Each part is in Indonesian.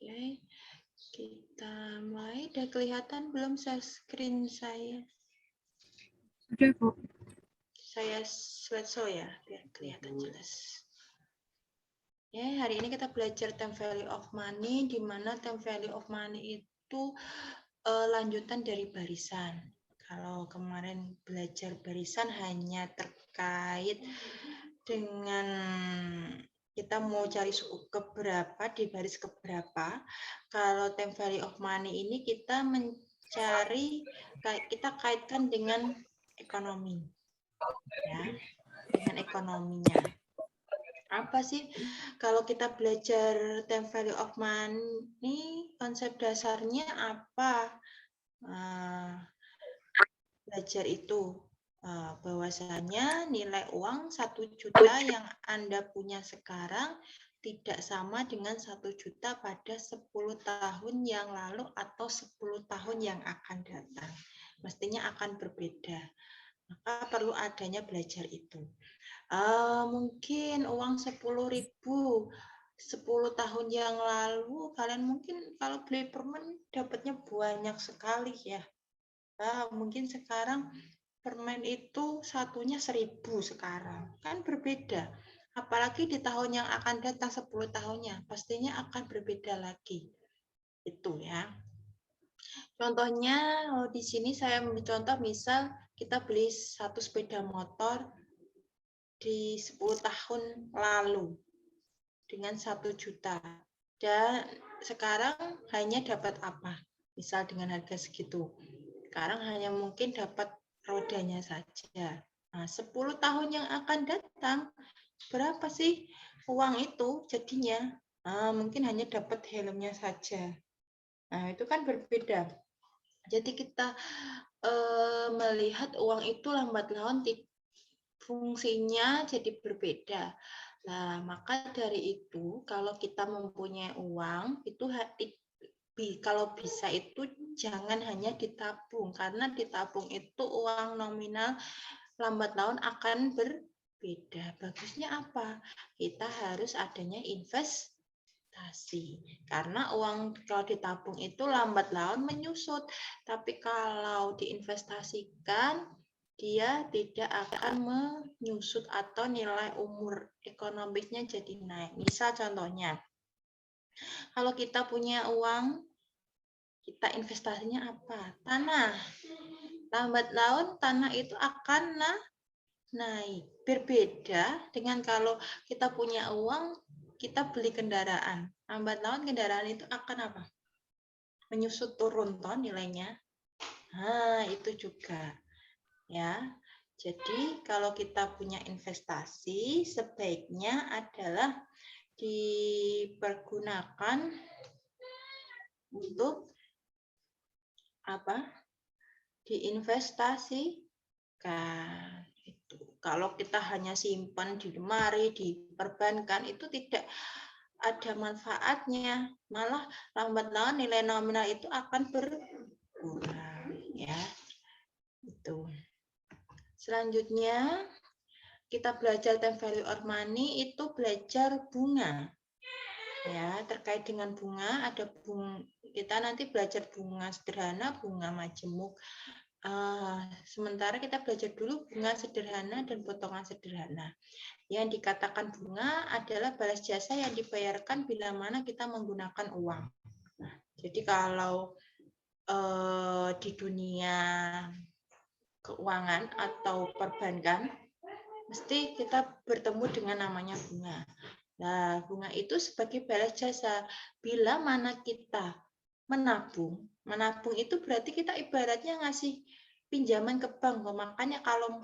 Oke, kita mulai. Udah kelihatan belum share screen saya? Sudah, Bu. Saya slideshow ya, biar kelihatan jelas. Ya, hari ini kita belajar time value of money, di mana time value of money itu lanjutan dari barisan. Kalau kemarin belajar barisan hanya terkait dengan kita mau cari suku keberapa di baris keberapa. Kalau time value of money ini kita mencari, kita kaitkan dengan ekonomi, ya, dengan ekonominya. Apa sih kalau kita belajar time value of money, konsep dasarnya apa? Belajar itu bahwasanya nilai uang 1 juta yang Anda punya sekarang tidak sama dengan 1 juta pada 10 tahun yang lalu atau 10 tahun yang akan datang. Mestinya akan berbeda. Maka perlu adanya belajar itu. Mungkin uang 10.000 10 tahun yang lalu kalian mungkin kalau beli permen dapatnya banyak sekali ya. Mungkin sekarang permen itu satunya 1.000 sekarang. Kan berbeda. Apalagi di tahun yang akan datang 10 tahunnya, pastinya akan berbeda lagi. Itu ya. Contohnya di sini saya ambil contoh misal kita beli satu sepeda motor di 10 tahun lalu dengan 1 juta. Dan sekarang hanya dapat apa? Misal dengan harga segitu. Sekarang hanya mungkin dapat rodanya saja. Nah, 10 tahun yang akan datang, berapa sih uang itu jadinya? Mungkin hanya dapat helmnya saja. Nah, itu kan berbeda. Jadi kita melihat uang itu lambat laun fungsinya jadi berbeda. Nah, maka dari itu kalau kita mempunyai uang itu kalau bisa itu jangan hanya ditabung karena ditabung itu uang nominal lambat laun akan berbeda. Bagusnya apa? Kita harus adanya investasi. Karena uang kalau ditabung itu lambat laun menyusut, tapi kalau diinvestasikan dia tidak akan menyusut atau nilai umur ekonomisnya jadi naik. Misal contohnya, kalau kita punya uang, kita investasinya apa? Tanah. Lambat laun tanah itu akan naik. Berbeda dengan kalau kita punya uang, kita beli kendaraan. Lambat laun kendaraan itu akan apa? Menyusut turun toh nilainya. Nah, itu juga. Ya. Jadi kalau kita punya investasi sebaiknya adalah dipergunakan untuk apa? Diinvestasikan. Itu. Kalau kita hanya simpan di lemari, di perbankan itu tidak ada manfaatnya. Malah lambat laun nilai nominal itu akan berkurang, ya. Itu. Selanjutnya kita belajar time value of money itu belajar bunga. Ya, terkait dengan bunga ada kita nanti belajar bunga sederhana, bunga majemuk. Sementara kita belajar dulu bunga sederhana dan potongan sederhana. Yang dikatakan bunga adalah balas jasa yang dibayarkan bila mana kita menggunakan uang. Jadi kalau di dunia keuangan atau perbankan, mesti kita bertemu dengan namanya bunga. Nah, bunga itu sebagai balas jasa. Bila mana kita menabung itu berarti kita ibaratnya ngasih pinjaman ke bank. Makanya kalau,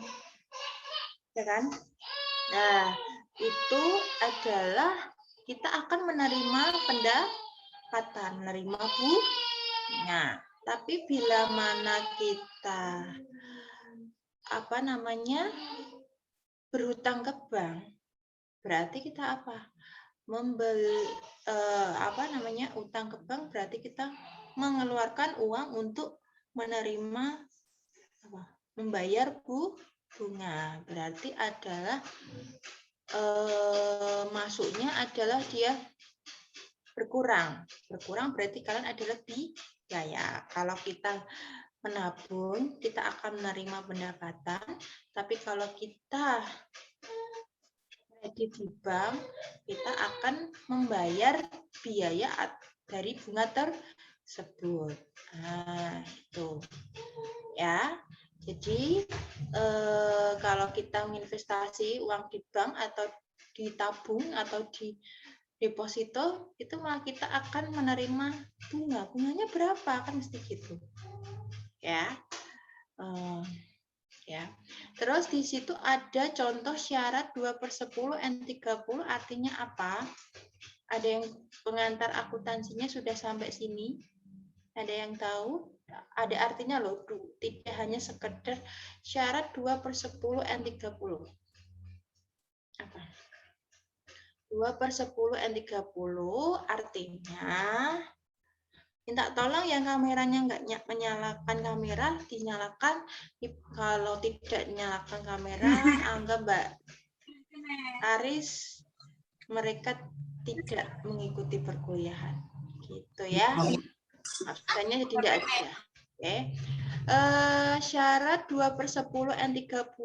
ya kan? Nah, itu adalah kita akan menerima pendapatan, menerima bunga. Tapi bila mana kita berhutang ke bank, berarti kita apa? Membeli utang ke bank berarti kita mengeluarkan uang untuk menerima membayar bunga. Berarti adalah masuknya adalah dia berkurang. Berkurang berarti kalian ada lebih biaya. Kalau kita menabung, kita akan menerima pendapatan. Tapi kalau kita kredit di bank, kita akan membayar biaya dari bunga tersebut. Nah, itu. Ya. Jadi, kalau kita menginvestasi uang di bank atau ditabung atau di deposito, itu malah kita akan menerima bunga. Bunganya berapa? Kan mesti gitu. Ya. Ya. Terus di situ ada contoh syarat 2/10 N30 artinya apa? Ada yang pengantar akuntansinya sudah sampai sini? Ada yang tahu? Ada artinya loh, tidak hanya sekedar syarat 2/10 N30. Apa? 2/10 N30 artinya minta tolong yang kameranya nggak menyalakan kamera, dinyalakan. Kalau tidak menyalakan kamera, anggap Mbak Aris mereka tidak mengikuti perkuliahan. Gitu ya. Absennya tidak ada. Oke. Syarat 2/10 N30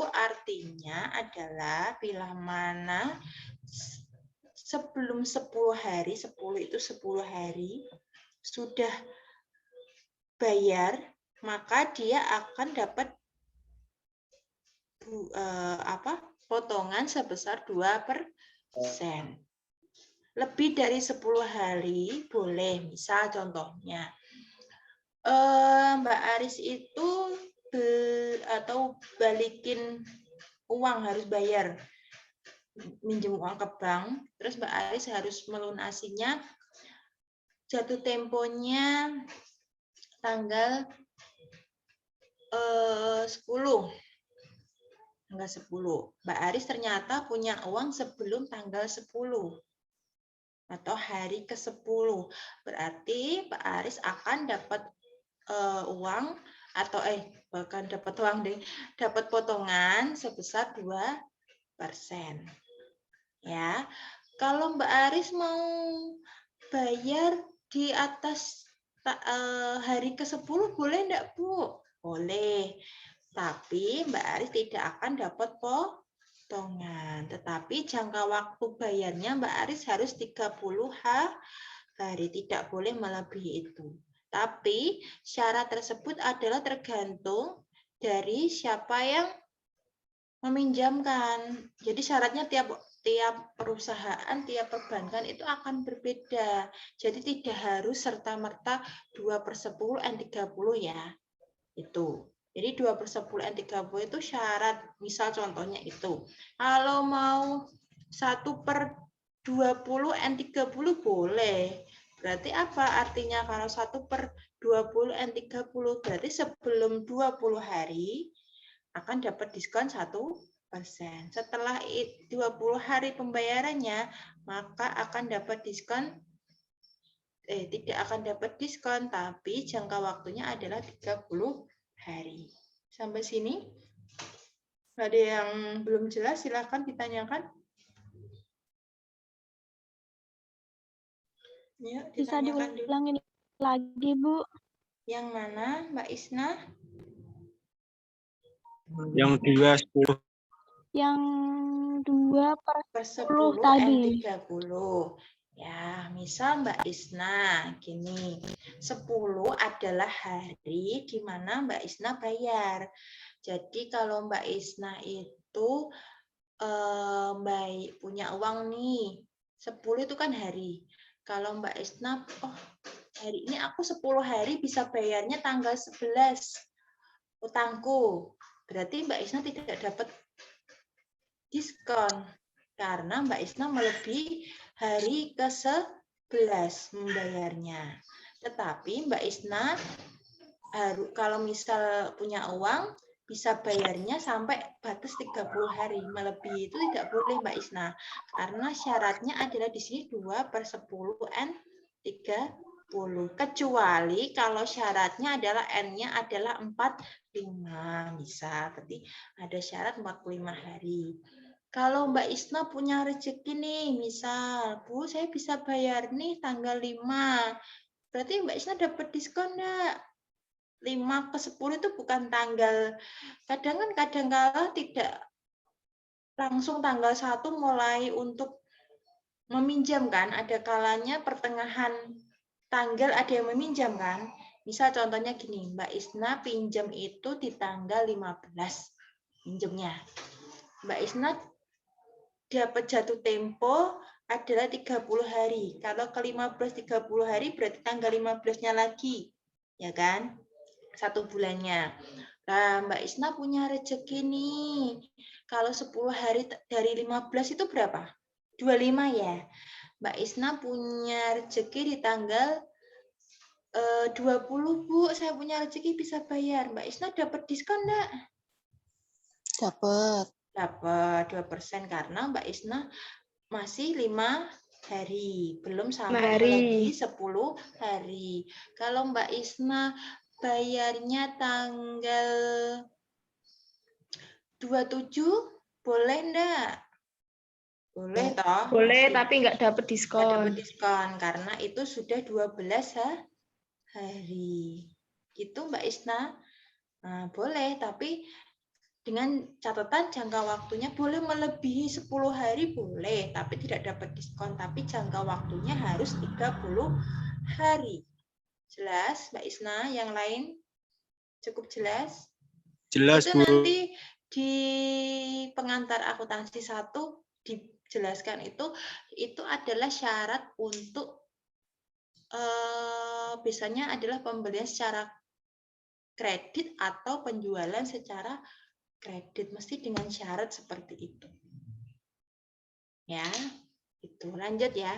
artinya adalah bila mana sebelum 10 hari, 10 itu 10 hari, sudah bayar, maka dia akan dapat potongan sebesar 2%. Lebih dari 10 hari boleh, misal contohnya Mbak Aris itu atau balikin uang, harus bayar, minjem uang ke bank, terus Mbak Aris harus melunasinya, jatuh temponya tanggal 10. Tanggal 10. Mbak Aris ternyata punya uang sebelum tanggal 10 atau hari ke-10. Berarti Mbak Aris akan dapat uang atau bahkan dapat uang deh, dapat potongan sebesar 2%. Ya. Kalau Mbak Aris mau bayar di atas hari ke-10 boleh enggak, Bu? Boleh. Tapi Mbak Aris tidak akan dapat potongan. Tetapi jangka waktu bayarnya Mbak Aris harus 30 hari, tidak boleh melebihi itu. Tapi syarat tersebut adalah tergantung dari siapa yang meminjamkan. Jadi syaratnya tiap perusahaan, tiap perbankan itu akan berbeda. Jadi tidak harus serta-merta 2/10 N30 ya. Itu. Jadi 2/10 N30 itu syarat. Misal contohnya itu. Kalau mau 1/20 N30 boleh. Berarti apa artinya kalau 1/20 N30? Berarti sebelum 20 hari akan dapat diskon 1%. Setelah 20 hari pembayarannya, maka akan dapat diskon, tidak akan dapat diskon, tapi jangka waktunya adalah 30 hari. Sampai sini? Ada yang belum jelas, silakan ditanyakan. Ya, Bisa ditanyakan diulangin lagi, Bu? Yang mana, Mbak Isna? Yang 2/10. Yang 2/10 10 tadi. N30. Ya, misal Mbak Isna, gini, 10 adalah hari di mana Mbak Isna bayar. Jadi kalau Mbak Isna itu punya uang nih, 10 itu kan hari. Kalau Mbak Isna, hari ini aku 10 hari bisa bayarnya tanggal 11 utangku. Berarti Mbak Isna tidak dapat diskon karena Mbak Isna melebihi hari ke-11 membayarnya. Tetapi Mbak Isna kalau misal punya uang bisa bayarnya sampai batas 30 hari. Melebihi itu tidak boleh Mbak Isna. Karena syaratnya adalah di sini 2/10 N30. Kecuali kalau syaratnya adalah N-nya adalah 45. Bisa, berarti ada syarat 45 hari. Kalau Mbak Isna punya rezeki nih, misal, Bu, saya bisa bayar nih tanggal 5. Berarti Mbak Isna dapat diskon enggak? 5 ke 10 itu bukan tanggal. Kadang kala tidak langsung tanggal 1 mulai untuk meminjam kan. Ada kalanya pertengahan tanggal ada yang meminjam kan. Misal contohnya gini, Mbak Isna pinjam itu di tanggal 15 pinjamnya. Mbak Isna dapat jatuh tempo adalah 30 hari. Kalau ke 15 30 hari berarti tanggal 15-nya lagi. Ya kan? 1 bulannya. Nah, Mbak Isna punya rezeki nih. Kalau 10 hari dari 15 itu berapa? 25 ya. Mbak Isna punya rezeki di tanggal 20, Bu. Saya punya rezeki bisa bayar. Mbak Isna dapat diskon enggak? Dapat. Dapat 2% karena Mbak Isna masih 5 hari, belum sampai hari. lagi 10 hari. Kalau Mbak Isna bayarnya tanggal 27, boleh enggak? Boleh toh? Boleh, Masih tapi nggak dapat nggak diskon. dapat diskon karena itu sudah 12 hari. Gitu Mbak Isna. Nah, boleh, tapi dengan catatan jangka waktunya boleh melebihi 10 hari boleh, tapi tidak dapat diskon. Tapi jangka waktunya harus 30 hari. Jelas, Mbak Isna? Yang lain cukup jelas? Jelas, Itu Bu. nanti di pengantar akuntansi 1 dijelaskan itu adalah syarat untuk biasanya adalah pembelian secara kredit atau penjualan secara kredit, mesti dengan syarat seperti itu. Ya, itu lanjut ya.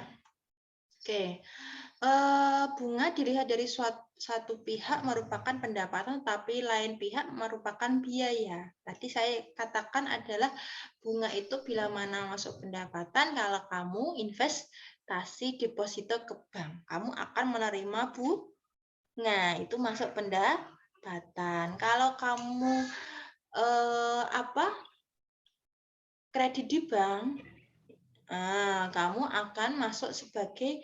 Oke, bunga dilihat dari satu pihak merupakan pendapatan, tapi lain pihak merupakan biaya. Tadi saya katakan adalah bunga itu bila mana masuk pendapatan, kalau kamu investasi deposito ke bank, kamu akan menerima bunga, itu masuk pendapatan. Kalau kamu kredit di bank, kamu akan masuk sebagai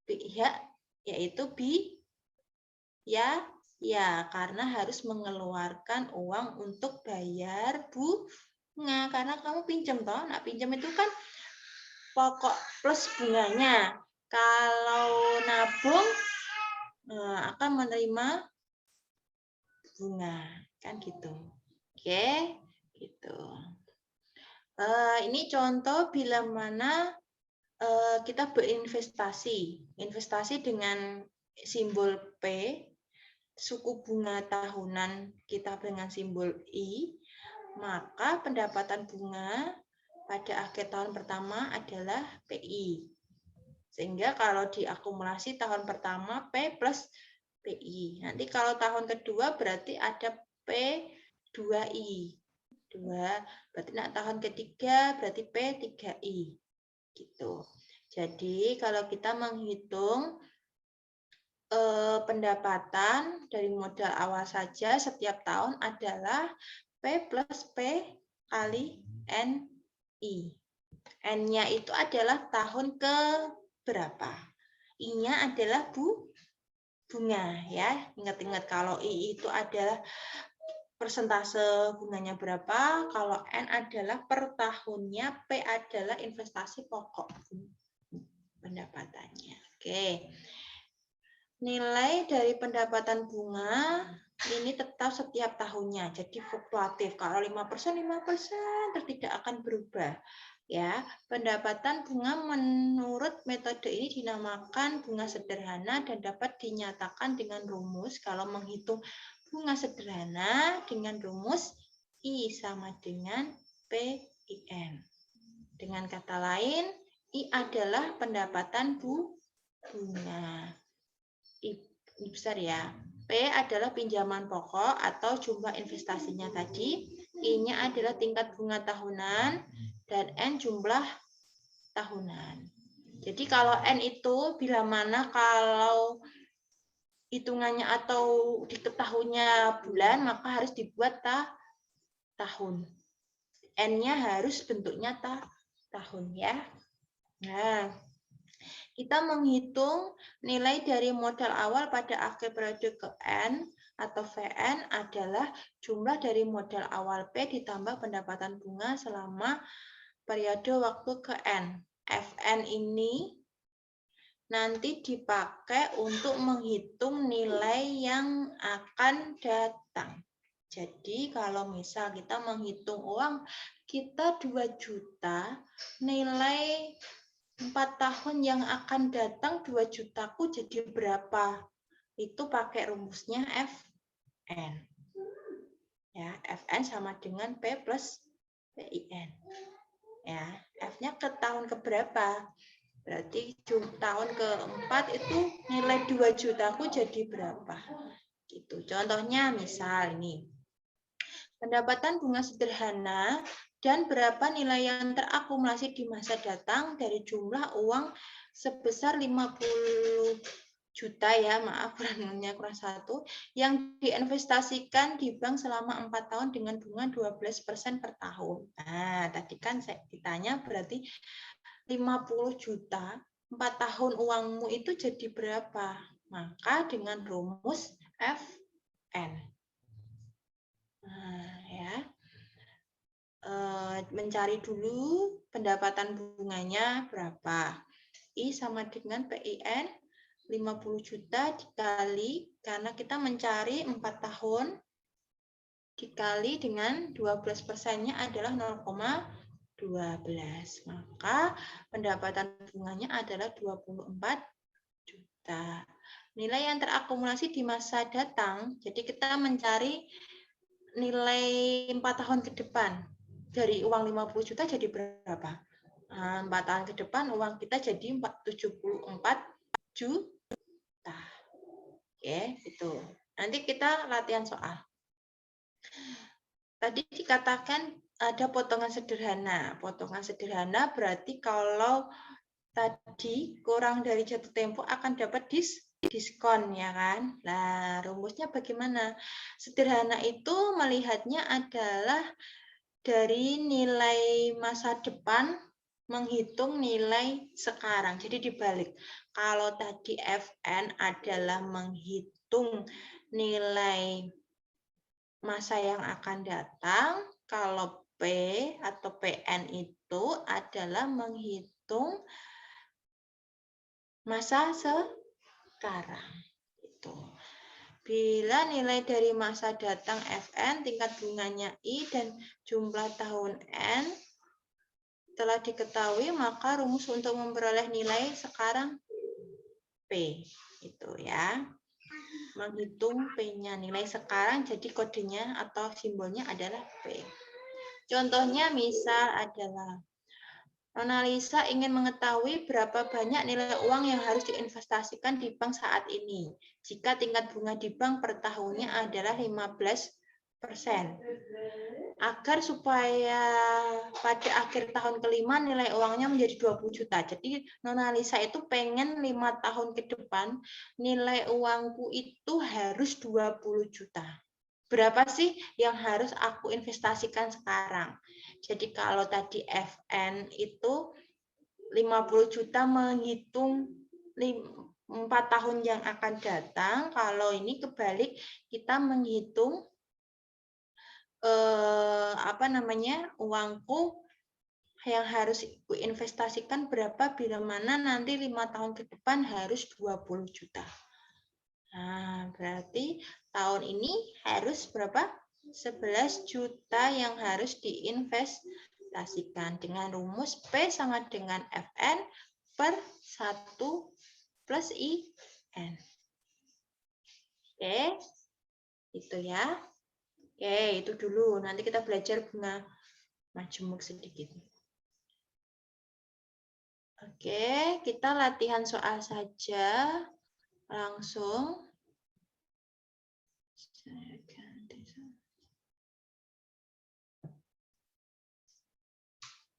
pihak yaitu ya karena harus mengeluarkan uang untuk bayar bunga karena kamu pinjam toh. Nah, pinjam itu kan pokok plus bunganya. Kalau nabung akan menerima bunga kan gitu. Oke, gitu. Ini contoh bila mana kita berinvestasi. Investasi dengan simbol P, suku bunga tahunan kita dengan simbol I, maka pendapatan bunga pada akhir tahun pertama adalah PI. Sehingga kalau diakumulasi tahun pertama P plus PI. Nanti kalau tahun kedua berarti ada P2I. 2, berarti tahun ketiga berarti P3I. Gitu. Jadi kalau kita menghitung pendapatan dari modal awal saja setiap tahun adalah P plus P kali NI. N-nya itu adalah tahun ke berapa. I-nya adalah bunga ya. Ingat-ingat kalau I itu adalah persentase bunganya berapa, kalau N adalah per tahunnya, P adalah investasi pokok pendapatannya. Oke. Nilai dari pendapatan bunga ini tetap setiap tahunnya, jadi fluktuatif. Kalau 5%, 5% tidak akan berubah. Ya, pendapatan bunga menurut metode ini dinamakan bunga sederhana dan dapat dinyatakan dengan rumus kalau menghitung bunga sederhana dengan rumus I sama dengan PIN. Dengan kata lain, I adalah pendapatan bunga. Ini besar ya. P adalah pinjaman pokok atau jumlah investasinya tadi. I-nya adalah tingkat bunga tahunan. Dan N jumlah tahunan. Jadi kalau N itu bila mana kalau hitungannya atau diketahuinya bulan, maka harus dibuat tahun. N-nya harus bentuknya tahun ya. Nah, kita menghitung nilai dari modal awal pada akhir periode ke N atau VN adalah jumlah dari modal awal P ditambah pendapatan bunga selama periode waktu ke N. Fn ini nanti dipakai untuk menghitung nilai yang akan datang. Jadi kalau misal kita menghitung uang kita 2 juta, nilai 4 tahun yang akan datang 2 jutaku jadi berapa? Itu pakai rumusnya Fn. Ya, Fn sama dengan P plus PIN. Ya, F-nya ke tahun keberapa? Berarti tahun keempat itu nilai 2 jutaku jadi berapa? Gitu. Contohnya misal ini. Pendapatan bunga sederhana dan berapa nilai yang terakumulasi di masa datang dari jumlah uang sebesar 50 juta ya, maaf kurangnya kurang 1, yang diinvestasikan di bank selama 4 tahun dengan bunga 12% per tahun. Nah, tadi kan saya ditanya berarti 50 juta, 4 tahun uangmu itu jadi berapa? Maka dengan rumus Fn. Nah, ya. Mencari dulu pendapatan bunganya berapa. I sama dengan PIN 50 juta dikali, karena kita mencari 4 tahun, dikali dengan 12%-nya adalah 0,12. Maka pendapatan bunganya adalah 24 juta. Nilai yang terakumulasi di masa datang, jadi kita mencari nilai 4 tahun ke depan. Dari uang 50 juta jadi berapa? 4 tahun ke depan uang kita jadi 74 juta. Oke, itu. Nanti kita latihan soal. Tadi dikatakan ada potongan sederhana. Potongan sederhana berarti kalau tadi kurang dari jatuh tempo akan dapat diskon ya kan. Nah, rumusnya bagaimana? Sederhana itu melihatnya adalah dari nilai masa depan menghitung nilai sekarang. Jadi dibalik. Kalau tadi Fn adalah menghitung nilai masa yang akan datang, kalau P atau PN itu adalah menghitung masa sekarang. Itu. Bila nilai dari masa datang Fn, tingkat bunganya I, dan jumlah tahun N telah diketahui, maka rumus untuk memperoleh nilai sekarang P. Itu ya. Menghitung P-nya. Nilai sekarang jadi kodenya atau simbolnya adalah P. Contohnya misal adalah Nona Lisa ingin mengetahui berapa banyak nilai uang yang harus diinvestasikan di bank saat ini. Jika tingkat bunga di bank per tahunnya adalah 15%. Agar supaya pada akhir tahun kelima nilai uangnya menjadi 20 juta. Jadi Nona Lisa itu pengen 5 tahun ke depan nilai uangku itu harus 20 juta. Berapa sih yang harus aku investasikan sekarang? Jadi kalau tadi Fn itu 50 juta menghitung 4 tahun yang akan datang, kalau ini kebalik kita menghitung uangku yang harus investasikan berapa bila mana nanti 5 tahun ke depan harus 20 juta. Nah, berarti tahun ini harus berapa? 11 juta yang harus diinvestasikan dengan rumus P sama dengan Fn per 1 plus IN. Oke, itu ya. Oke, itu dulu. Nanti kita belajar bunga majemuk sedikit. Oke, kita latihan soal saja. Langsung.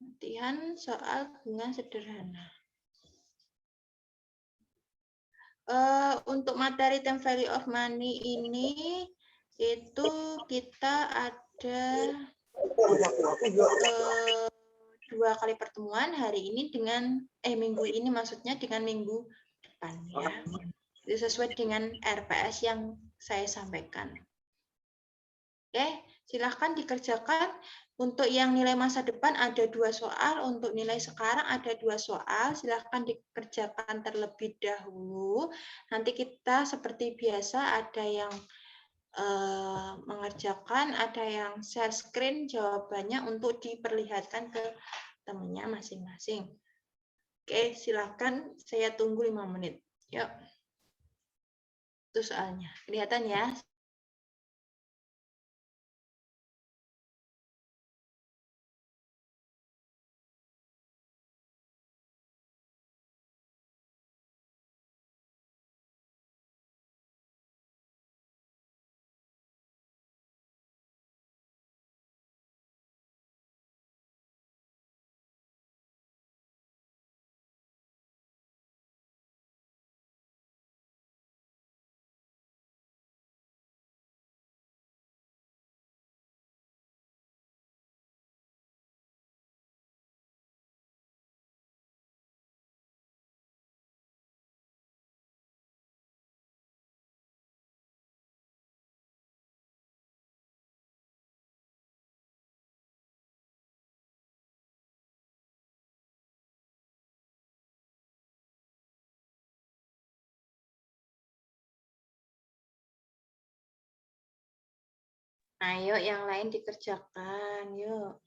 Latihan soal bunga sederhana. Untuk materi time value of money ini itu kita ada 2 kali pertemuan hari ini dengan minggu ini maksudnya dengan minggu depan ya. Itu sesuai dengan RPS yang saya sampaikan. Oke, silahkan dikerjakan. Untuk yang nilai masa depan ada 2 soal, untuk nilai sekarang ada 2 soal. Silahkan dikerjakan terlebih dahulu. Nanti kita seperti biasa ada yang mengerjakan, ada yang share screen jawabannya untuk diperlihatkan ke temannya masing-masing. Oke, silahkan saya tunggu 5 menit. Yuk. Itu soalnya. Kelihatan ya? Ayo yang lain dikerjakan, yuk.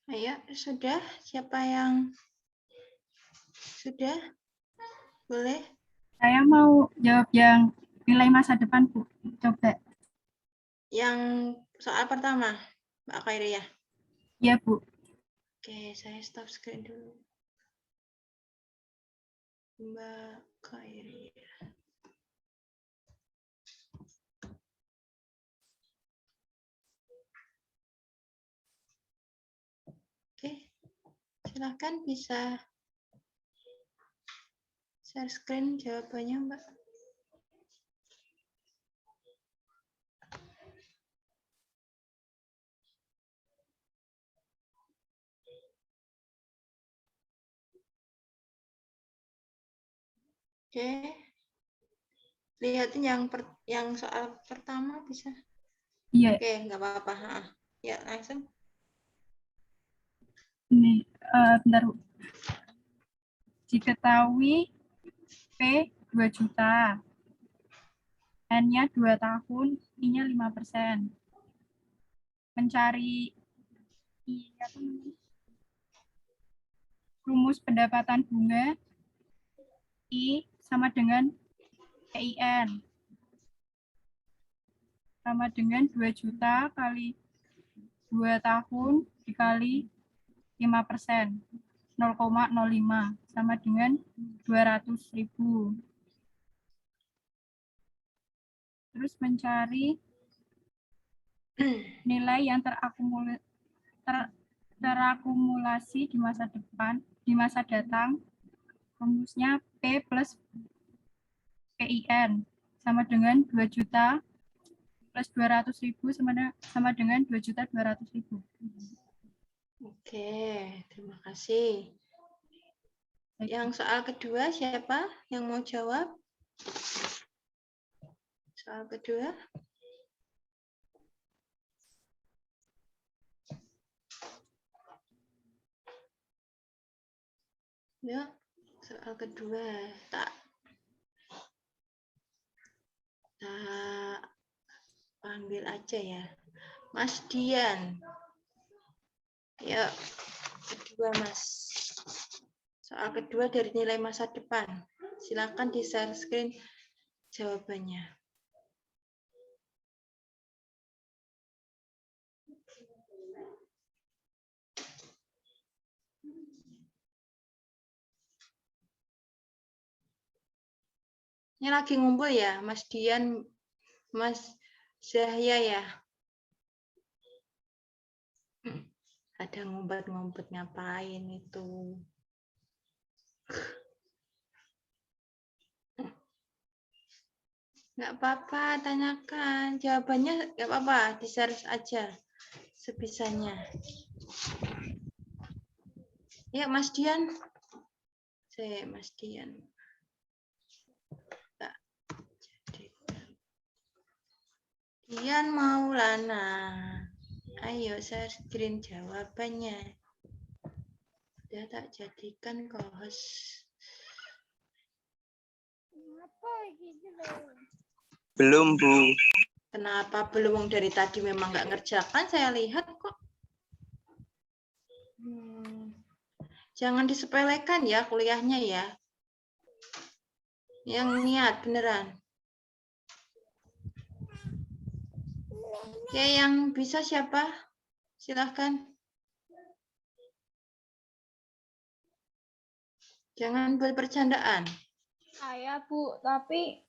Ayo, sudah? Siapa yang sudah? Boleh? Saya mau jawab yang nilai masa depan, Bu. Coba. Yang soal pertama, Mbak Khairia. Ya, Bu. Oke, saya stop screen dulu. Mbak Khairia. Oke, silakan bisa share screen jawabannya, Mbak. Oke, lihatin yang soal pertama bisa. Iya, Oke, nggak apa-apa. Ya, langsung. ini bentar, Bu. Diketahui P 2 juta. N-nya 2 tahun, I-nya 5%. Mencari rumus pendapatan bunga I sama dengan PIN. Sama dengan 2 juta kali 2 tahun dikali 5%. 0,05 sama dengan 200.000. Terus mencari nilai yang terakumulasi di masa depan, di masa datang, rumusnya P plus PIN sama dengan 2 juta plus 200.000 sama dengan 2.200.000. Oke, terima kasih. Yang soal kedua, siapa yang mau jawab? Soal kedua. Ya, soal kedua. Tak panggil aja ya. Mas Dian. Ya, kedua Mas. Soal kedua dari nilai masa depan. Silakan di share screen jawabannya. Ini lagi ngumpul ya, Mas Dian, Mas Zahya ya. Ada ngumpet-ngumpet ngapain itu? Nggak apa-apa, tanyakan. Jawabannya nggak apa-apa, di-share aja sebisanya. Ya, Mas Dian. Mas Dian. Dian Maulana. Ayo, share screen jawabannya. Sudah tak jadikan co-host. Belum, Bu. Kenapa belum? Dari tadi memang nggak ngerjakan, saya lihat kok. Jangan disepelekan ya kuliahnya ya. Yang niat beneran. Oke, yang bisa siapa? Silahkan. Jangan berpercandaan. Saya, Bu, tapi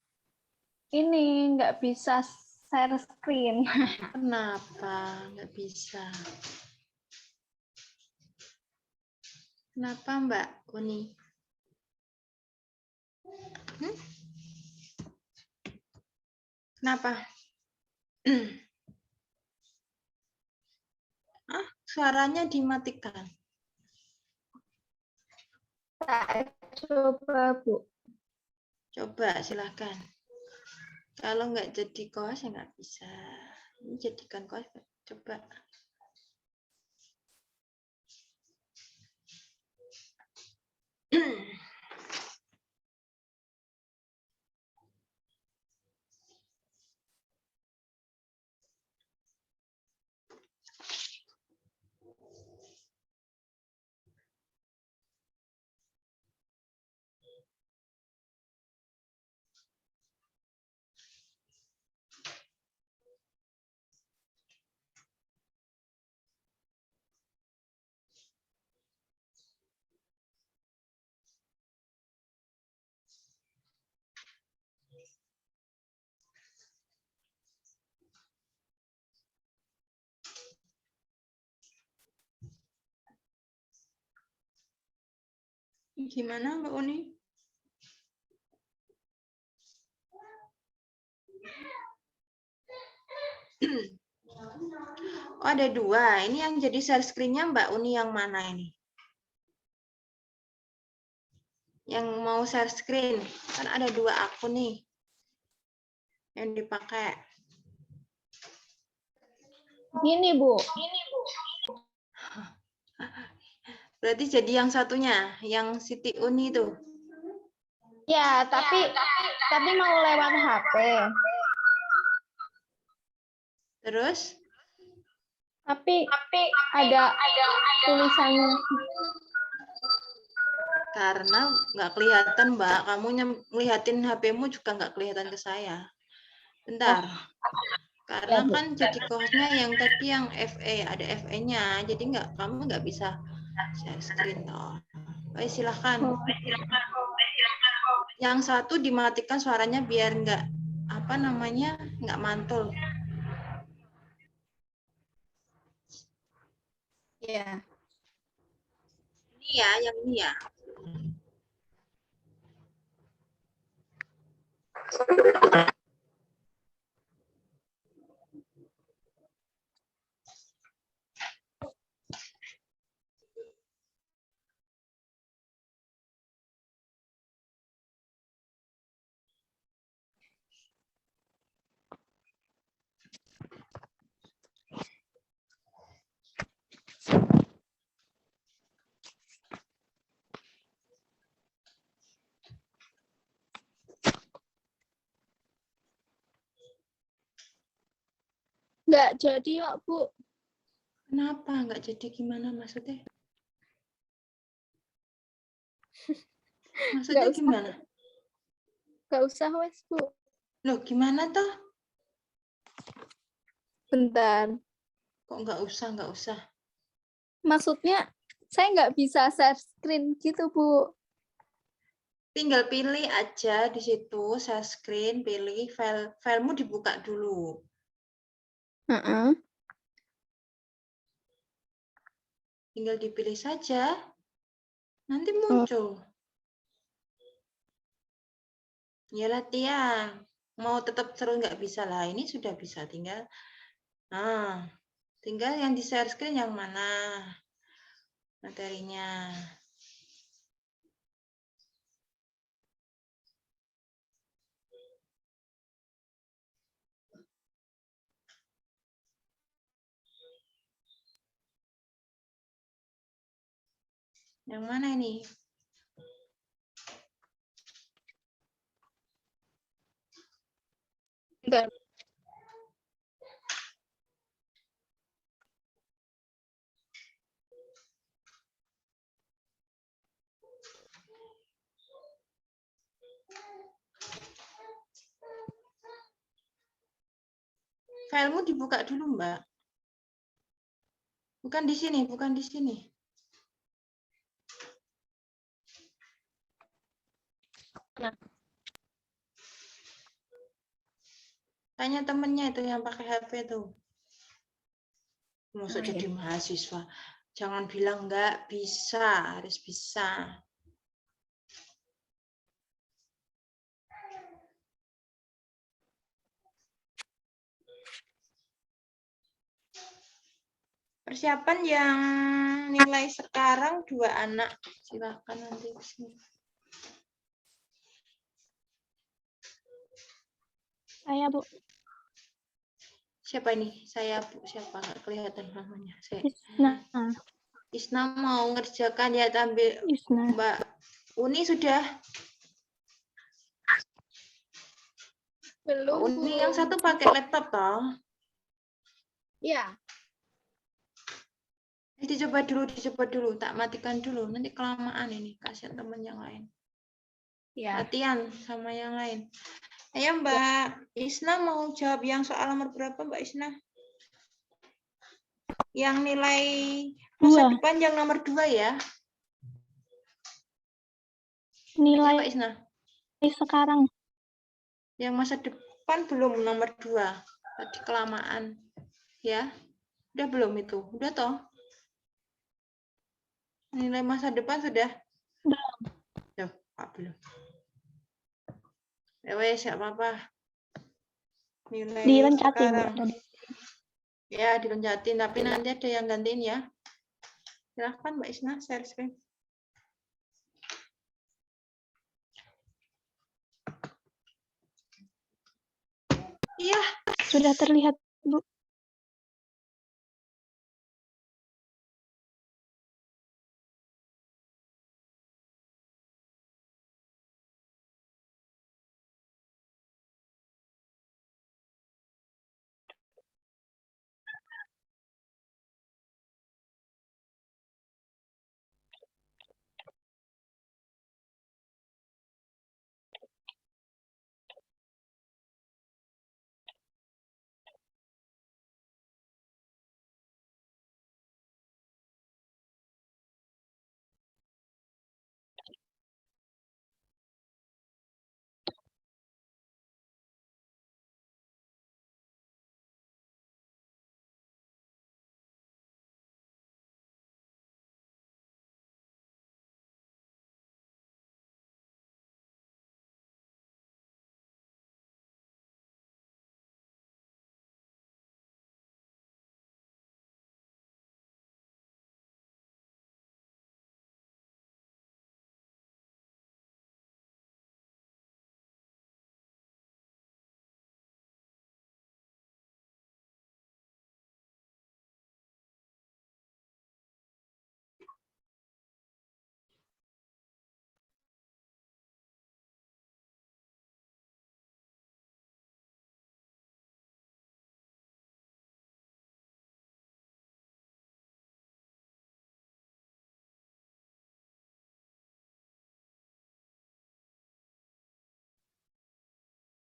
ini nggak bisa share screen. Kenapa nggak bisa? Kenapa Mbak Uni? Kenapa? Suaranya dimatikan. Saya coba, Bu. Coba silahkan. Kalau nggak jadi kos ya nggak bisa. Ini jadikan kos. Coba. Gimana Mbak Uni? Oh, ada dua. Ini yang jadi share screen-nya Mbak Uni yang mana ini? Yang mau share screen. Kan ada dua akun nih yang dipakai. Gini, Bu. Berarti jadi yang satunya, yang Siti Uni itu. Ya, tapi mau lewat HP. Terus? Tapi ada tulisannya. Karena nggak kelihatan, Mbak. Kamu ngeliatin HP-mu juga nggak kelihatan ke saya. Bentar. Karena Ya, Bu. kan jadi course-nya yang tadi yang FE, ada FE-nya. Jadi kamu nggak bisa share screen toh. Baik, silahkan. Yang satu dimatikan suaranya biar nggak nggak mantul. Ya. Ini ya, yang ini ya. Nggak jadi kok, Bu. Kenapa nggak jadi gimana maksudnya? Maksudnya Nggak usah. gimana? Nggak usah, wes, Bu. Loh, gimana toh? Bentar. Kok nggak usah? Maksudnya, saya nggak bisa share screen gitu, Bu. Tinggal pilih aja di situ, share screen, pilih filemu dibuka dulu. Tinggal dipilih saja, nanti muncul. Ya latihan. Mau tetap seru nggak bisa lah, ini sudah bisa. Tinggal yang di share screen yang mana materinya. Yang mana ini? Bentar. Filemu dibuka dulu, Mbak. Bukan di sini, bukan di sini. Nah. Tanya temennya itu yang pakai HP tuh. Masuk jadi mahasiswa. Jangan bilang nggak bisa, harus bisa. Persiapan yang nilai sekarang 2 anak. Silakan nanti ke sini. Saya, Bu. Siapa ini? Saya, Bu. Siapa? Nggak kelihatan namanya. Isna. Isna mau ngerjakan ya, ambil Isna. Mbak Uni sudah. Belum, Mbak Uni Bu. yang satu pakai laptop toh. Iya. Dicoba dulu. Tak matikan dulu. Nanti kelamaan ini. Kasihan teman yang lain. Ya. Latihan sama yang lain. Ayo Mbak Isna mau jawab yang soal nomor berapa Mbak Isna? Yang nilai masa depan yang nomor 2 ya. Nilai Mbak Isna. sekarang. Yang masa depan belum nomor 2. Tadi kelamaan. Ya. Udah belum itu? Udah toh? Nilai masa depan sudah? Belum. Pak belum. Ya wes, nggak apa-apa. Nilai Dilencatin, Bu, sekarang. tadi. Ya, diloncatin, tapi nanti ada yang gantiin ya. Silahkan Mbak Isna share screen. Iya, Sudah terlihat, Bu.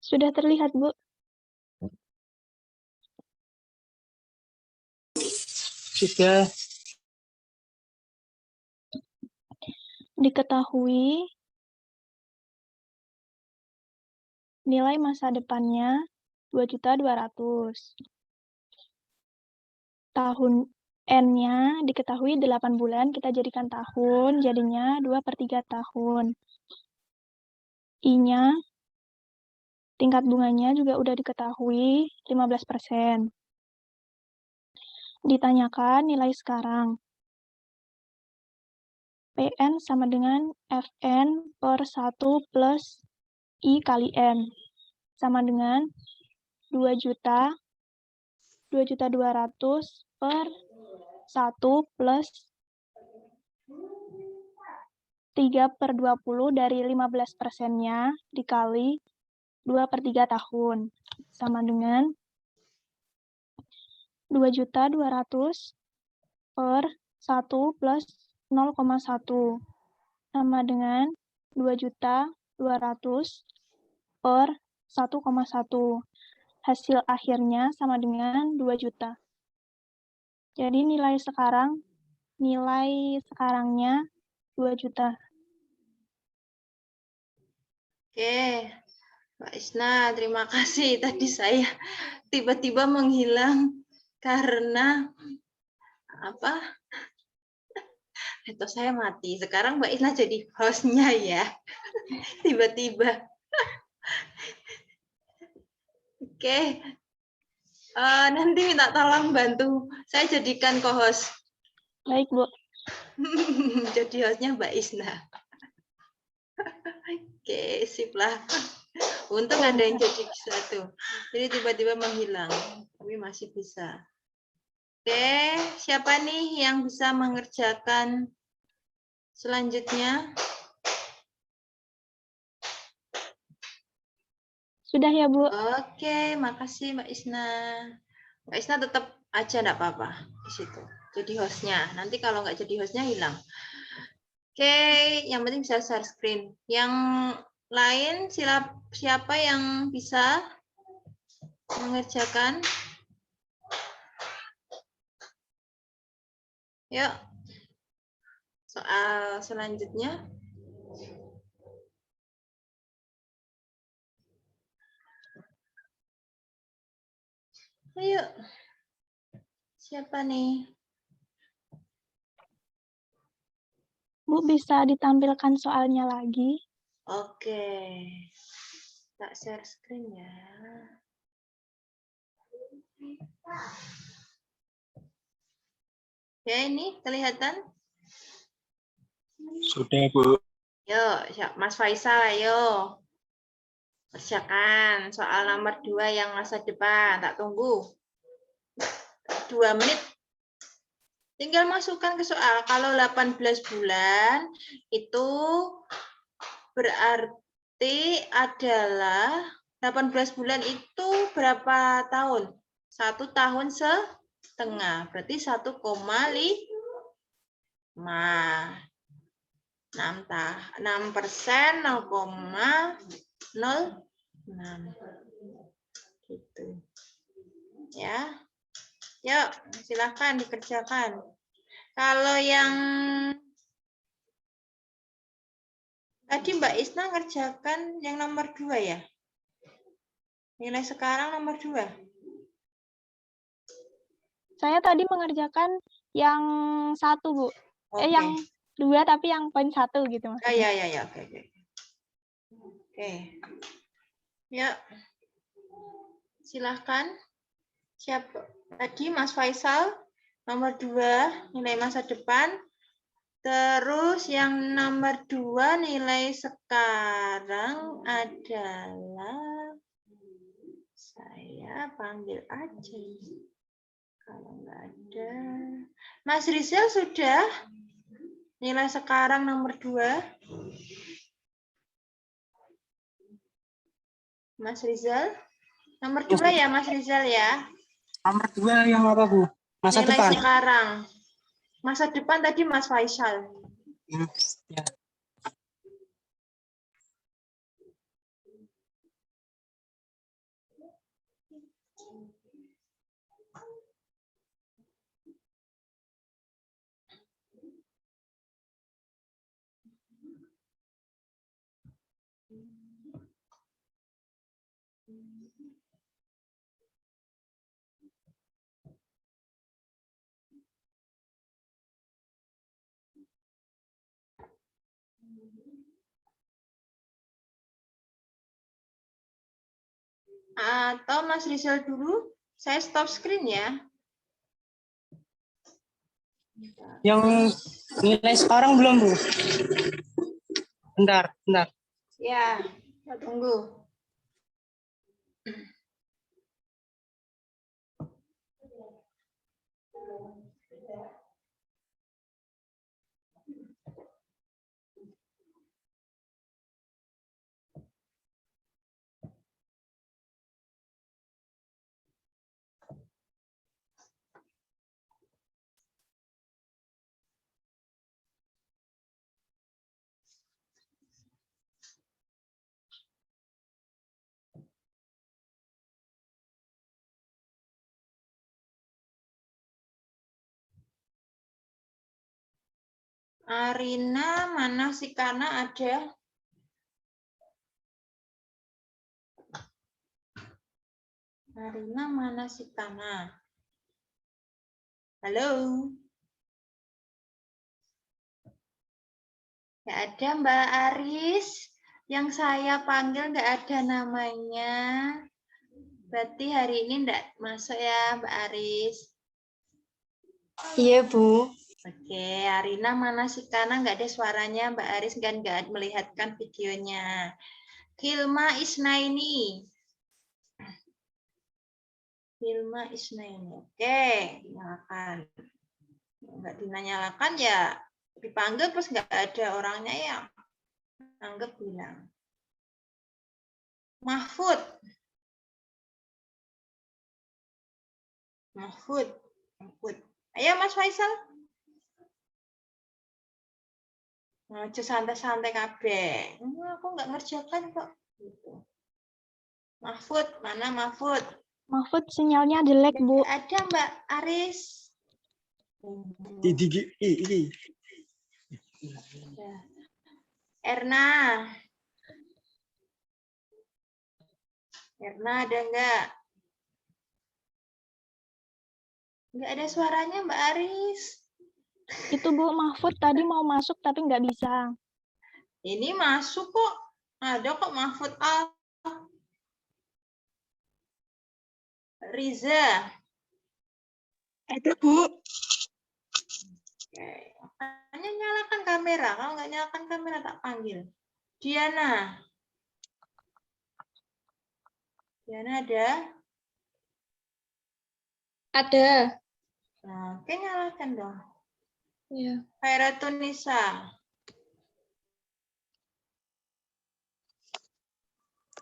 Sudah terlihat, Bu. Sudah. Diketahui nilai masa depannya 2.200.000. Tahun N-nya diketahui 8 bulan, kita jadikan tahun, jadinya 2/3 tahun. I-nya, tingkat bunganya juga udah diketahui 15%. Ditanyakan nilai sekarang. PN sama dengan FN per 1 plus I kali N. Sama dengan 2.200.000 per 1 plus 3/20 dari 15%-nya dikali 2/3 tahun. Sama dengan 2.200.000 per 1 plus 0,1. Sama dengan 2.200.000 per 1,1. Hasil akhirnya sama dengan 2 juta. Jadi nilai sekarangnya 2 juta. oke. Mbak Isna, terima kasih. Tadi saya tiba-tiba menghilang karena apa? Laptop saya mati. Sekarang Mbak Isna jadi hostnya ya. Tiba-tiba. Oke. Nanti minta tolong bantu. Saya jadikan co-host. Baik, Bu. Jadi hostnya Mbak Isna. Oke, sip lah. Untung ada yang jadi satu. Jadi tiba-tiba menghilang. Tapi masih bisa. Oke, siapa nih yang bisa mengerjakan selanjutnya? Sudah ya, Bu? Oke, makasih Mbak Isna. Mbak Isna tetap aja enggak apa-apa di situ. Jadi hostnya. Nanti kalau nggak jadi hostnya hilang. Oke, yang penting bisa share screen. Yang lain siapa yang bisa mengerjakan? Yuk. Soal selanjutnya. Ayo. Siapa nih? Bu, bisa ditampilkan soalnya lagi? Oke. Tak share screen ya. Ya, ini kelihatan? Sudah, Bu. Yuk, Mas Faisal, ayo. Kerjakan soal nomor 2 yang masa depan. Tak tunggu. 2 menit. Tinggal masukkan ke soal. Kalau 18 bulan, itu berarti adalah 18 bulan itu berapa tahun? 1 tahun setengah. Berarti 1,5. 6%, 0,06 gitu ya. Yuk, silahkan dikerjakan. Kalau yang tadi Mbak Isna ngerjakan yang nomor 2 ya, nilai sekarang nomor 2. Saya tadi mengerjakan yang 1, Bu. Oke. Yang 2 tapi yang poin 1 gitu Oh, maksudnya. ya, oke. Oke. Yuk. Silahkan. Siapa? Tadi Mas Faisal, nomor 2, nilai masa depan. Terus yang nomor 2, nilai sekarang adalah, saya panggil aja. Kalau nggak ada. Mas Rizal sudah? Nilai sekarang nomor 2. Mas Rizal? Nomor 2 ya Mas Rizal ya? Nomor 2 yang apa, Bu? Masa Nilai depan. sekarang. Masa depan tadi Mas Faisal. Ya. Atau Mas Rizal dulu, saya stop screen ya. Yang nilai sekarang belum, Bu? Bentar. Ya, kita tunggu. Arina, mana si Kana ada? Arina, mana si Kana? Halo? Nggak ada Mbak Aris. Yang saya panggil nggak ada namanya. Berarti hari ini nggak masuk ya Mbak Aris? Iya, Bu. Oke, Arina mana si Kana nggak ada suaranya Mbak Aris kan nggak melihatkan videonya. Hilma Isnaini. Hilma Isnaini. Oke, nyalakan. Nggak dinanyalakan ya dipanggil terus nggak ada orangnya ya. Anggap bilang. Mahfud. Ayo Mas Faisal. Aja santai-santai kabeh. Aku nggak ngerjakan kok. Gitu. Mahfud, mana Mahfud? Mahfud sinyalnya jelek, Bu. Ada Mbak Aris. Ini. Erna. Erna ada nggak? Nggak ada suaranya Mbak Aris. Itu Bu, Mahfud tadi mau masuk tapi nggak bisa. Ini masuk kok. Ada kok Mahfud Al. Riza. Ada, Bu. Oke. Hanya nyalakan kamera. Kalau nggak nyalakan kamera tak panggil. Diana. Diana ada? Ada. Nah, oke, nyalakan dong. Iya. Khairatun-Nisa.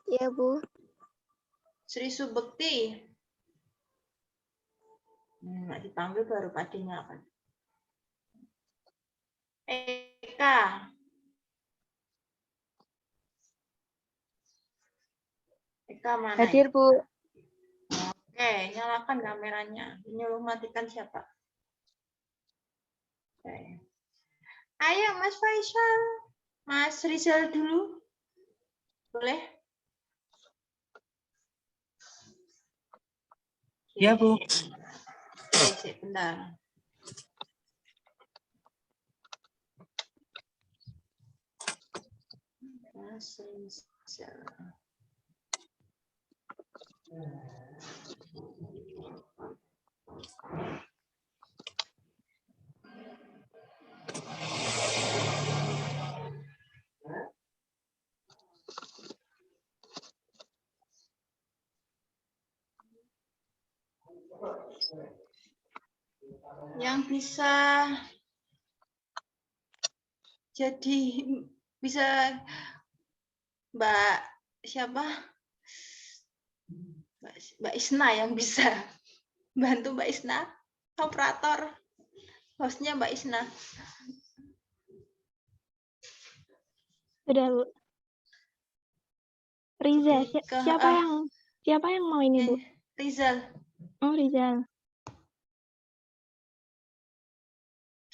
Iya, Bu. Sri Subekti. Nggak dipanggil baru pada nyalakan. Eka. Eka mana? Hadir, Bu. Oke, nyalakan kameranya. Nyuruh matikan siapa? Oke. Ayo, Mas Faisal. Mas Rizal dulu. Boleh? Iya, Bu. Oke, bentar. Mas Rizal. Yang bisa jadi Mbak siapa? Mbak Isna yang bisa bantu Mbak Isna, operator. Hostnya Mbak Isna. Sudah, Bu. Riza, siapa yang mau ini, Bu? Rizal. Oh, Rizal.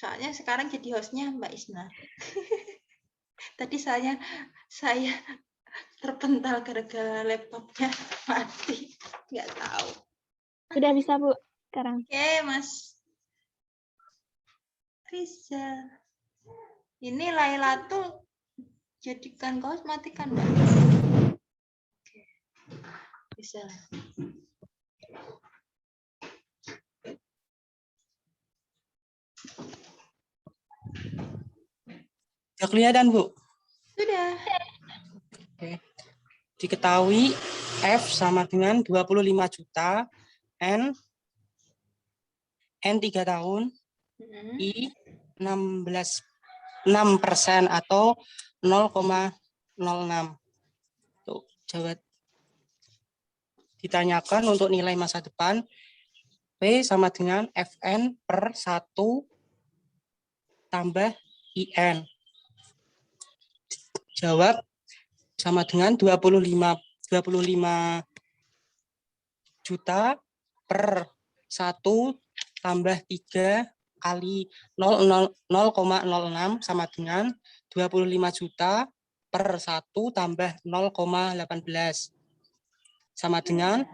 Soalnya sekarang jadi hostnya Mbak Isna. Tadi saya terpental gara-gara laptopnya mati. Nggak tahu. Sudah bisa, Bu, sekarang. Oke, Mas Rizal. Ini Lailatul jadikan kaos matikan, Mbak. Oke. Rizal. Sudah kelihatan, Bu? Sudah. Oke. Diketahui F sama dengan 25 juta, N 3 tahun, I 6% atau 0,06. Tuh, jawab. Ditanyakan untuk nilai masa depan, P sama dengan Fn per 1 tambah IN. Jawab sama dengan 25 juta per 1 tambah 3 kali 0,06 sama dengan 25 juta per 1 tambah 0,18 sama dengan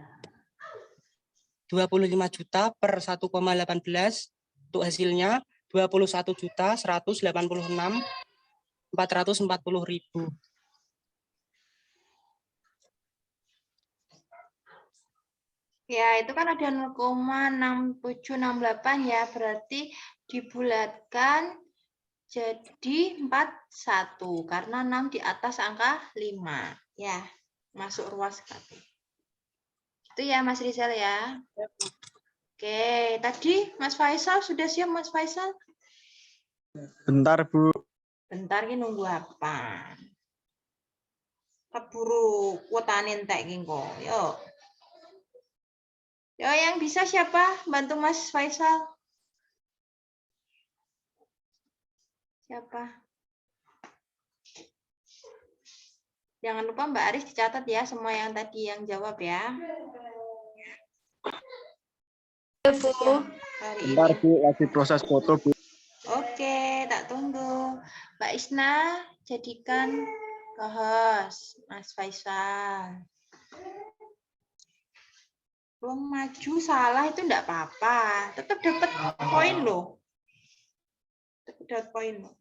25 juta per 1,18 untuk hasilnya 21.186.440.000. Ya, itu kan ada 0,6768 ya, berarti dibulatkan jadi 41 karena 6 di atas angka 5. Ya, masuk ruas sekali. Itu ya Mas Rizal ya. Oke, tadi Mas Faisal sudah siap Mas Faisal? Bentar, Bu. Bentar ini nunggu apa? Keburu kuotanin entek iki kok. Yuk. Yo, yang bisa siapa? Bantu Mas Faisal. Siapa? Jangan lupa Mbak Aris dicatat ya semua yang tadi yang jawab ya. Bu. Hari Bentar, ini. Bu. Lagi proses foto, Bu. Oke, tak tunggu. Mbak Isna, jadikan co-host Mas Faisal. Belum maju salah itu enggak apa-apa. Tetap dapat poin loh. Tetap dapat poin loh.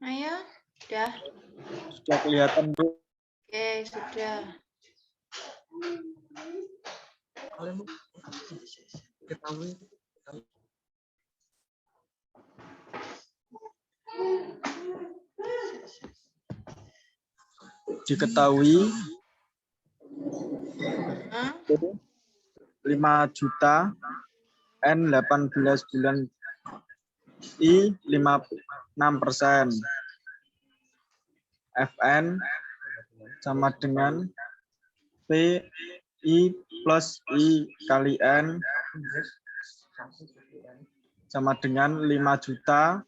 Ayo, udah. Sudah kelihatan, Bu. Oke, sudah. Diketahui Hah? 5 juta N 18 bulan I 56%. Fn sama dengan P I plus I kali N sama dengan 5 juta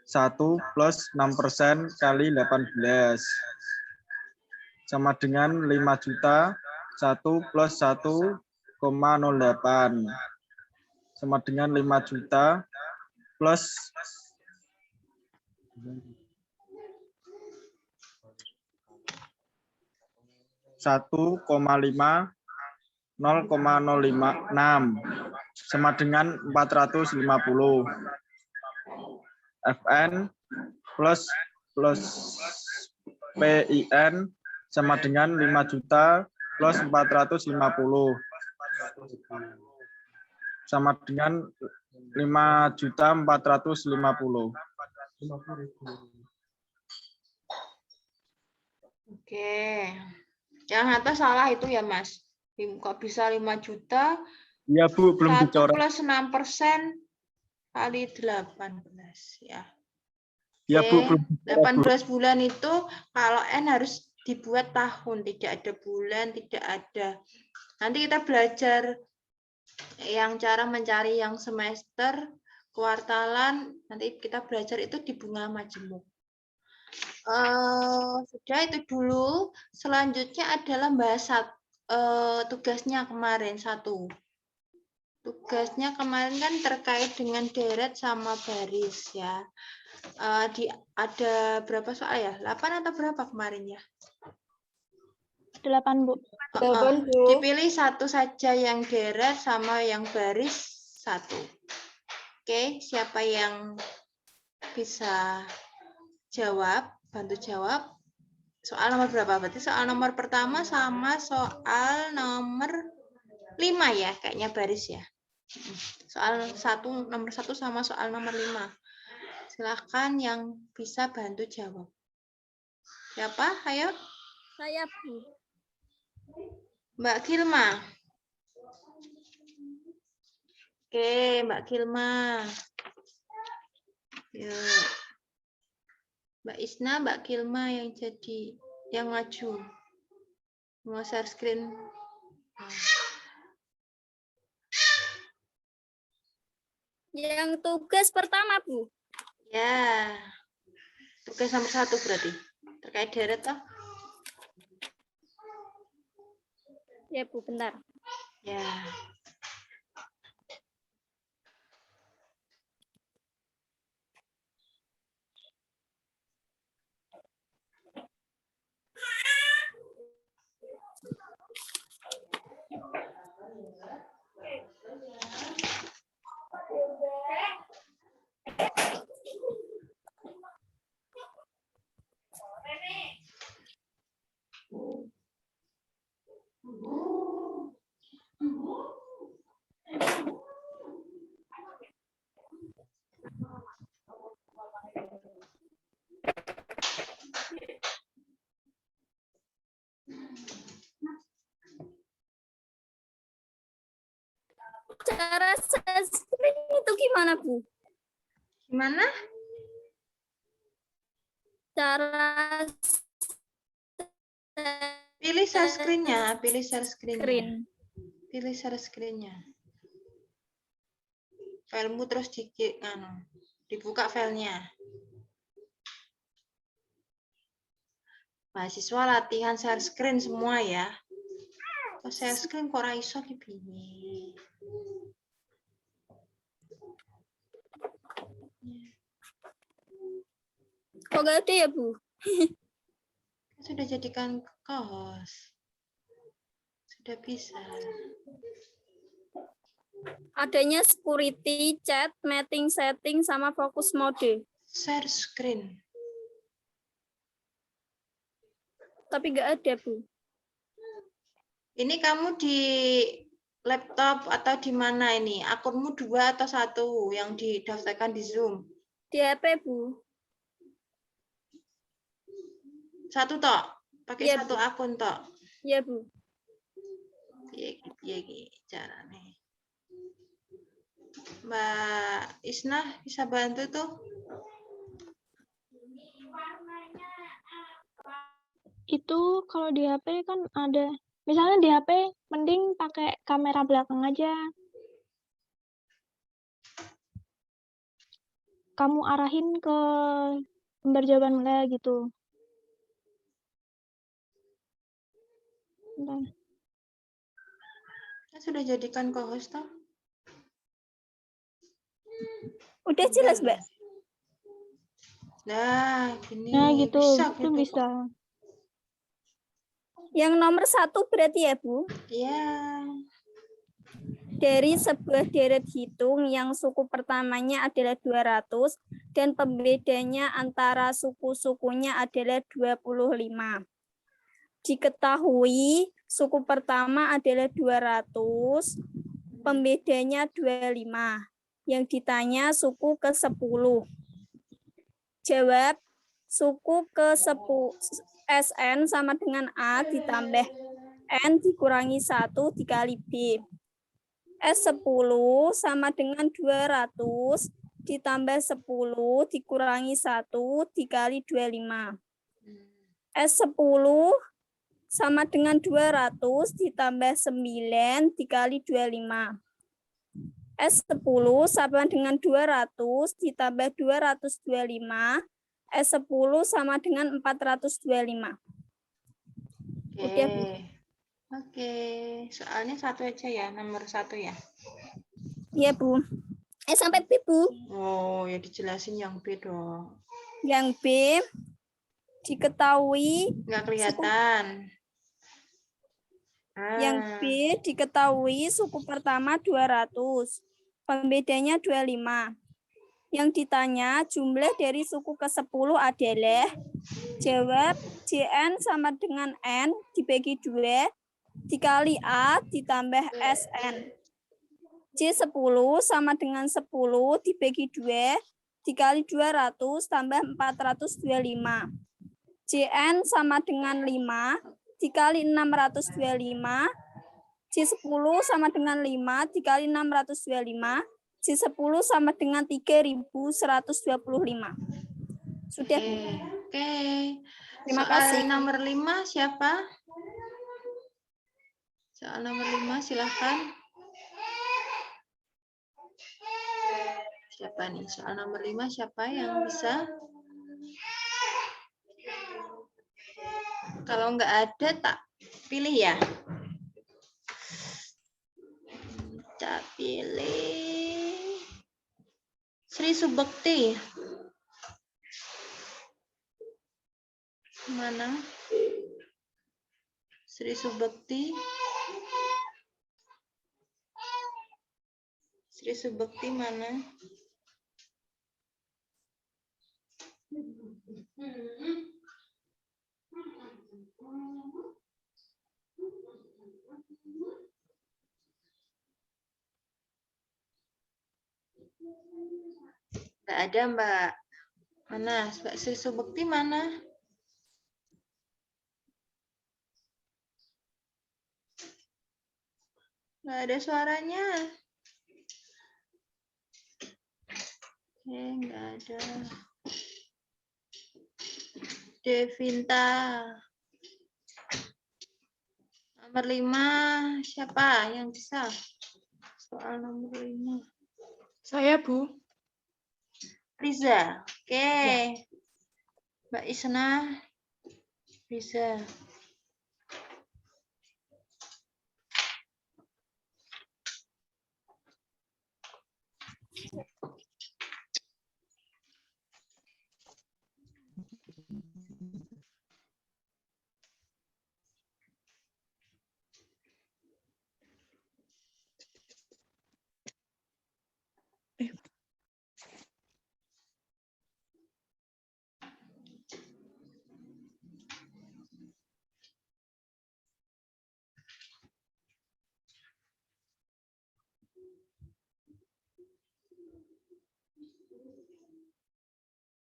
1 plus 6% kali 18 sama dengan 5 juta 1 plus 1,08 sama dengan 5 juta plus 1,5 0,056 sama dengan 450. Fn plus PIN sama dengan 5 juta plus 450 sama dengan 5 juta 450. Oke. Yang atas salah itu ya, Mas. Kok bisa 5 juta? Iya, Bu, belum 1 dicoret. plus 6% kali 18 ya. Iya, Bu, Oke, belum dicoret, Bu. 18 bulan itu kalau N harus dibuat tahun, tidak ada bulan, tidak ada. Nanti kita belajar yang cara mencari yang semester, kuartalan, nanti kita belajar itu di bunga majemuk. Sudah itu dulu. Selanjutnya adalah bahas tugasnya kemarin satu. Tugasnya kemarin kan terkait dengan deret sama baris ya. Ada berapa soal ya? 8 atau berapa kemarin ya? 8, Bu. Dipilih satu saja yang deret sama yang baris satu. Oke, siapa yang bisa jawab? Bantu jawab. Soal nomor berapa? Berarti soal nomor pertama sama soal nomor 5 ya, kayaknya baris ya. Soal nomor 1 sama soal nomor 5. Silahkan yang bisa bantu jawab. Siapa? Ayo. Saya, Bu. Mbak Kilma. Oke, Mbak Kilma. Yuk. Mbak Isna, Mbak Kilma yang maju. Mau share screen. Yang tugas pertama, Bu. Ya. Tugas nomor 1 berarti. Terkait deret toh? Ya, Bu, bentar. Ya. Cara share screen itu gimana, Bu? Gimana? Cara Pilih share screen-nya, pilih share screen-nya. Screen. Pilih share screen-nya. Filemu terus dibuka filenya. Mahasiswa latihan share screen semua ya. Kok share screen kok ora iso ki piye? Kok nggak ada ya, Bu? Sudah jadikan co-host. Sudah bisa. Adanya security, chat, meeting setting, sama fokus mode. Share screen. Tapi nggak ada, Bu. Ini kamu di laptop atau di mana ini? Akunmu 2 atau 1 yang didaftarkan di Zoom? Di HP, Bu. 1 tok. Pakai Iya, 1 Bu. akun tok. Iya, Bu. Piye iki carane? Mbak Isna bisa bantu tuh? Itu kalau di HP kan ada, misalnya di HP mending pakai kamera belakang aja. Kamu arahin ke lembar jawaban mulai gitu. Bentar. Sudah jadikan co-host toh? Udah jelas, Mbak. Nah, gini. Nah gitu, Bisa itu gitu. bisa. Yang nomor 1 berarti ya, Bu? Iya. Dari sebuah deret hitung yang suku pertamanya adalah 200 dan pembedanya antara suku-sukunya adalah 25. Diketahui suku pertama adalah 200, pembedanya 25. Yang ditanya suku ke-10. Jawab, suku ke-10 SN sama dengan A ditambah N dikurangi 1 dikali B. S10 sama dengan 200 ditambah 10 dikurangi 1 dikali 25. S10 sama dengan 200 ditambah 9 dikali 25. S10 sama dengan 200 ditambah 225. S10 sama dengan 425. Udah, Bu. Oke. Soalnya 1 aja ya, nomor 1 ya. Iya, Bu. Sampai B, Bu. Oh, ya dijelasin yang B dong. Yang B diketahui Nggak kelihatan. Yang B diketahui suku pertama 200, pembedanya 25. Yang ditanya jumlah dari suku ke-10 adalah, jawab JN sama dengan N dibagi 2 dikali A ditambah SN. J10 sama dengan 10 dibagi 2 dikali 200 tambah 425. JN sama dengan 5 dikali 625, J10 sama dengan 5 dikali 625, J10 sama dengan 3.125. Sudah, Bu. Oke. Terima Soal kasih. nomor 5 siapa? Soal nomor 5 silahkan. Siapa nih? Soal nomor 5 siapa yang bisa? Kalau nggak ada, tak pilih ya. Tak pilih. Sri Subekti. Mana? Sri Subekti. Sri Subekti mana? Nggak ada, Mbak. Mana? Mbak Sri Subekti mana? Nggak ada suaranya. Oke, nggak ada. Devinta. Nomor 5, siapa yang bisa? Soal nomor 5. Saya, Bu. Riza. Oke. Mbak Isna. Riza.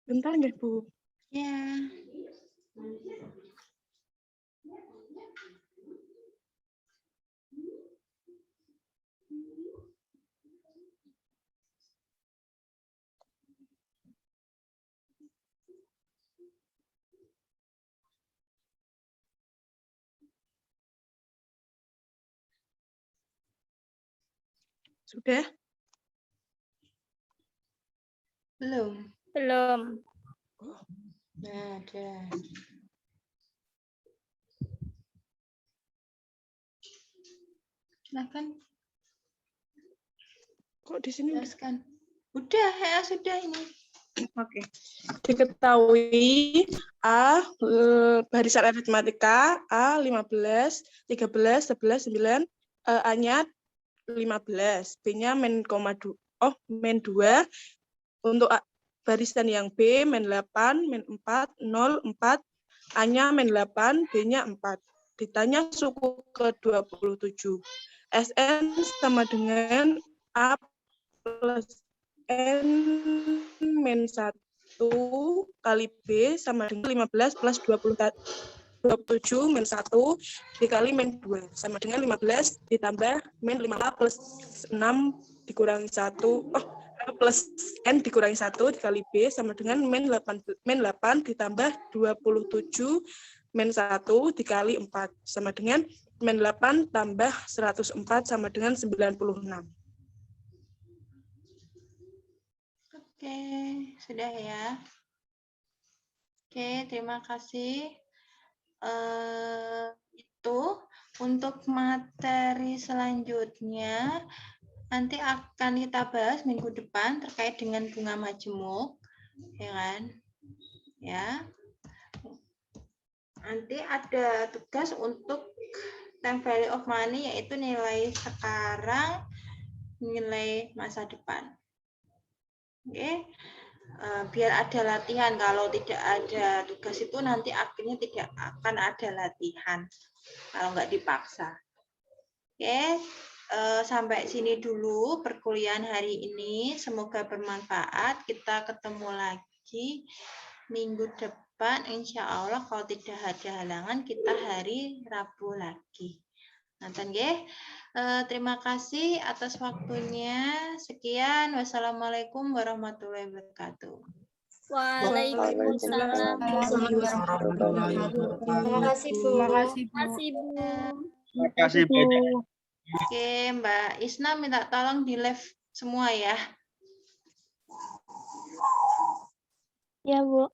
Bentar nggak, Bu? Ya. Sudah? Belum. Belum. Nah, ada. Silakan Kok di sini? jelaskan. Udah, ya sudah ini. Oke. Diketahui A, barisan aritmatika, A 15, 13, 11, 9, A-nya 15, B-nya men 2, untuk barisan yang B, men 8, men 4, 0, 4, A-nya men 8, B-nya 4. Ditanya suku ke-27. SN sama dengan A plus N min 1 kali B sama dengan 15 plus 27 min 1 dikali min 2 sama dengan 15 ditambah min 5 plus 6 dikurangi 1 plus N dikurangi 1 dikali B sama dengan min 8 ditambah 27 min 1 dikali 4 sama dengan min 8 tambah 104 sama dengan 96. Oke, sudah ya. Oke, terima kasih. Itu untuk materi selanjutnya nanti akan kita bahas minggu depan terkait dengan bunga majemuk, ya kan? Ya. Nanti ada tugas untuk time value of money yaitu nilai sekarang, nilai masa depan. Oke. Biar ada latihan, kalau tidak ada tugas itu nanti akhirnya tidak akan ada latihan kalau nggak dipaksa. Oke, sampai sini dulu perkuliahan hari ini, semoga bermanfaat. Kita ketemu lagi minggu depan insya Allah, kalau tidak ada halangan kita hari Rabu lagi. Nanti terima kasih atas waktunya. Sekian. Wassalamualaikum warahmatullahi wabarakatuh. Waalaikumsalam. Terima kasih, Bu. Terima kasih, Bu. Terima kasih, Bu. Terima kasih, Bu. Oke, Mbak Isna minta tolong di live semua ya. Ya, Bu.